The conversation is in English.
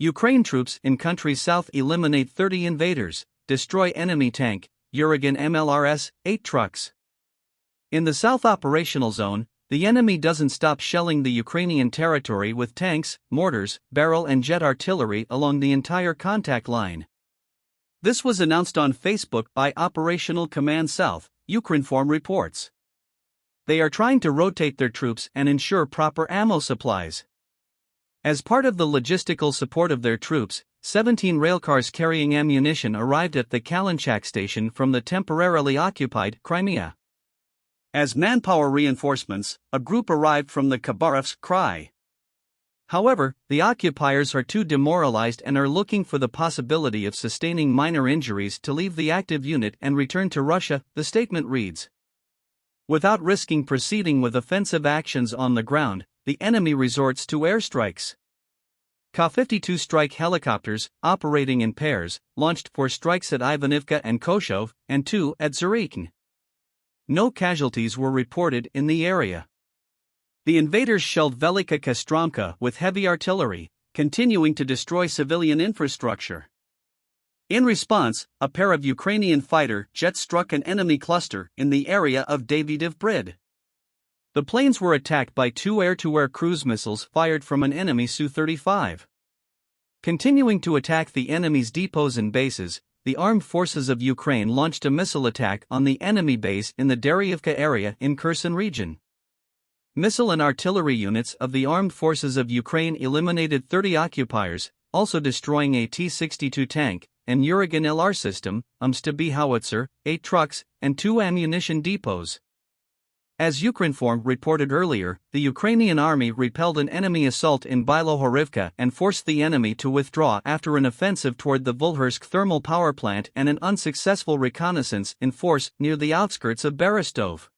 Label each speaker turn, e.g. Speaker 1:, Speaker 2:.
Speaker 1: Ukraine troops in country's south eliminate 30 invaders, destroy enemy tank, Uragan MLRS, 8 trucks. In the south operational zone, the enemy doesn't stop shelling the Ukrainian territory with tanks, mortars, barrel and jet artillery along the entire contact line. This was announced on Facebook by Operational Command South, Ukrinform reports. They are trying to rotate their troops and ensure proper ammo supplies. As part of the logistical support of their troops, 17 railcars carrying ammunition arrived at the Kalinchak station from the temporarily occupied Crimea. As manpower reinforcements, a group arrived from the Khabarovsk Krai. However, the occupiers are too demoralized and are looking for the possibility of sustaining minor injuries to leave the active unit and return to Russia, the statement reads. Without risking proceeding with offensive actions on the ground, the enemy resorts to airstrikes. Ka-52 strike helicopters, operating in pairs, launched 4 strikes at Ivanivka and Koshov, and 2 at Zarichn. No casualties were reported in the area. The invaders shelled Velika Kostromka with heavy artillery, continuing to destroy civilian infrastructure. In response, a pair of Ukrainian fighter jets struck an enemy cluster in the area of Davydiv Brid. The planes were attacked by 2 air-to-air cruise missiles fired from an enemy Su-35. Continuing to attack the enemy's depots and bases, the armed forces of Ukraine launched a missile attack on the enemy base in the Daryivka area in Kherson region. Missile and artillery units of the armed forces of Ukraine eliminated 30 occupiers, also destroying a T-62 tank, an Uragan LR system, Mstab howitzer, 8 trucks, and 2 ammunition depots. As Ukrinform reported earlier, the Ukrainian army repelled an enemy assault in Bilohorivka and forced the enemy to withdraw after an offensive toward the Vulhursk thermal power plant and an unsuccessful reconnaissance in force near the outskirts of Berestov.